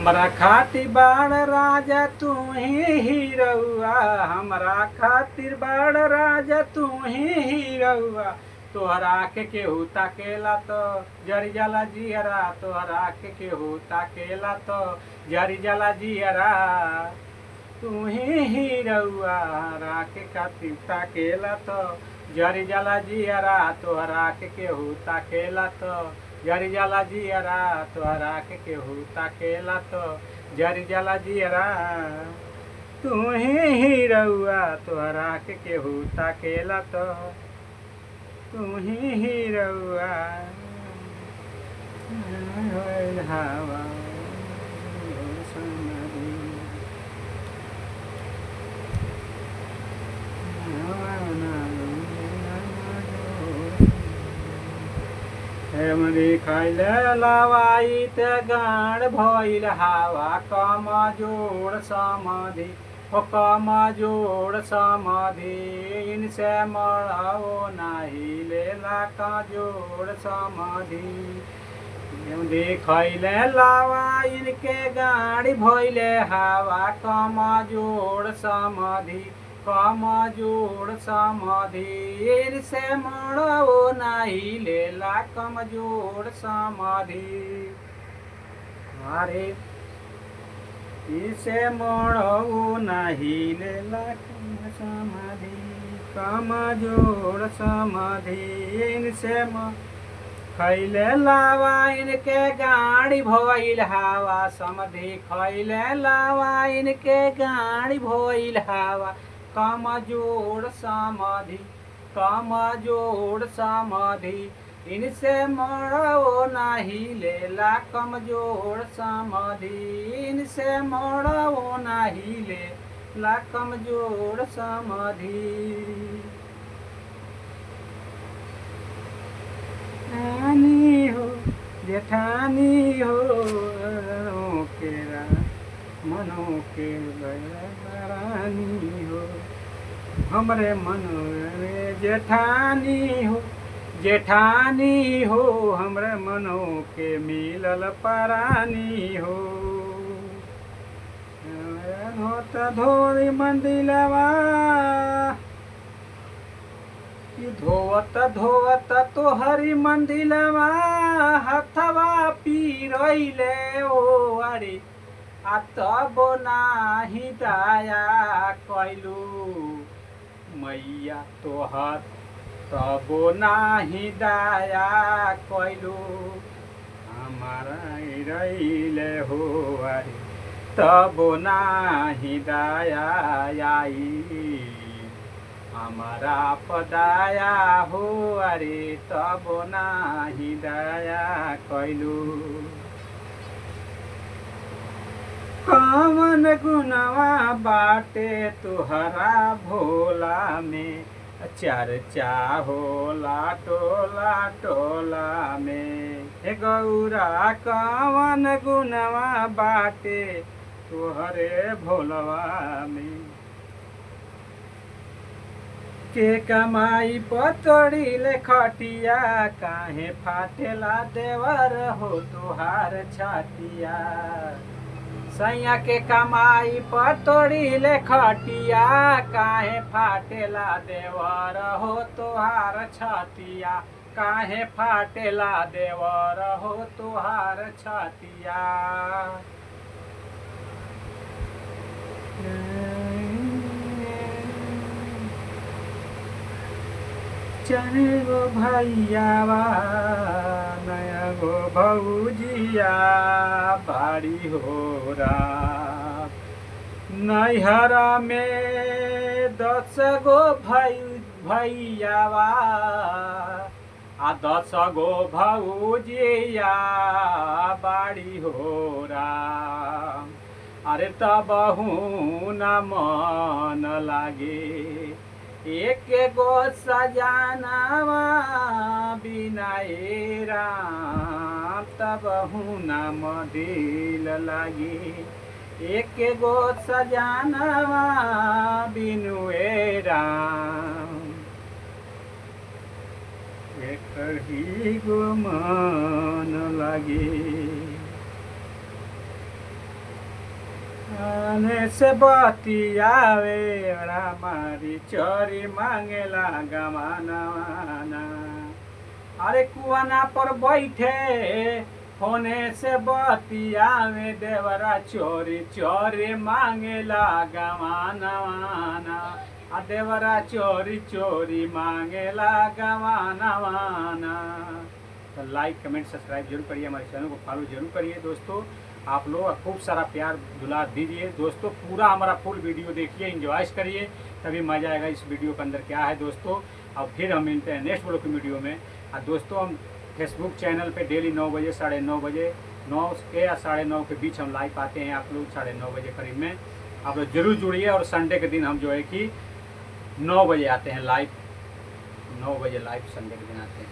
हमरा खातिर बाड़ राजा तू ही हीरौआ, हमरा खातिर बाड़ राजा तू ही हीरौआ। तोहरा के केहू ताकेला तो जरी जाला जियरा, तोहरा के केहू ताकेला तो जरी जाला जियरा। तू ही हीरौआ राके खातिर ताकेला तो जरी जाला जियरा, तोहरा के केहू ताकेला तो जरी जाला जियरा, तोहरा के केहू ताकेला तो जरी जाला जियरा। तू ही हीरौआ तोहरा के केहू ताकेला तो तू ही हीरौआ। हवा हमरी खैले लवाई ते गाण भइल हवा, कम जोड़ समाधि हो कम जोड़ समाधि। इनसे मड़ाओ नाही लेला का जोड़ समाधि। देखैले लावा इनके गाड़ी भइले हवा, कम जोड़ समाधि कम जोड़ समाधि। इनसे मड़ो नहीं लेला कम जोड़ समाधि। अरे इसे मड़ो नहीं लेला कम समाधि कम जोड़ समाधि। इनसे खैले लावा इनके गाड़ी भइल हवा, समधि खैले लावा इनके गाड़ी भइल हवा। कम जोड़ समाधि कम जोड़ समाधि। इनसे मड़ो नहीं लेला कम जोड़ समाधि। इनसे मड़ो नहीं लेला कम जोड़ समाधि। रानी हो जेठानी हो केरा मनो के रानी हो, हमरे मनो में जेठानी हो जेठानी हो। हमरे मनो के मिलल परानी हो। होत धोरी मंदिलवा धोवत धोवत तोहरी मंदिलवा, हथवा पीरैले ओ अरे आ तब नाही दया कैलू मैया तोहर, तब नाही दया कैलू हमारा रैले हो अरे तब नाही दया आई हमारा पदाया हो अरे तब नाही दया कैलू। कवन गुनवा बाटे तुहरा भोला में, चर्चा होला टोला टोला में। हे गौरा कवन गुनवा बाटे तुहरे भोलवा में। के कमाई पतोड़ी ले खटिया, काहे फाटेला देवर हो तुहार छातिया। सैया के कमाई पतोड़ी ले खटिया, काहे फाटेला देवर हो तुहार छातिया। काहे फाटेला देवर हो तुहार छातिया। चने गो भैयावा नया गो भौजिया बाड़ी हो रा। नैहरा में 10 गो भैयावा आ 10 गो भौजिया बाड़ी हो रा। अरे तबहू न मन लागे एक गो सजानावा बिना राम। तबहू न दिल लागी एक गो सजानावा बिनु राम। एक ही गो मन लागे आने से बतियावे हमारी चोरी मांगेला गवाना। अरे कुआना पर बैठे होने से बतियावे देवरा चोरी चोरी मांगेला गवाना। आ देवरा चोरी चोरी मांगेला गवाना। तो लाइक कमेंट सब्सक्राइब जरूर करिए, हमारे चैनल को फॉलो जरूर करिए दोस्तों। आप लोग खूब सारा प्यार दुलार दीजिए दोस्तों। पूरा हमारा फुल वीडियो देखिए, इंजॉय करिए, तभी मज़ा आएगा इस वीडियो के अंदर क्या है दोस्तों। और फिर हम मिलते हैं नेक्स्ट ब्लॉग की वीडियो में। और दोस्तों हम फेसबुक चैनल पे डेली 9 बजे 9:30 बजे 9 के या 9:30 के बीच हम लाइव आते हैं। आप लोग 9:30 बजे करीब में आप लोग जरूर जुड़िए। और संडे के दिन हम जो है कि 9 बजे आते हैं लाइव, 9 बजे लाइव संडे के दिन आते हैं।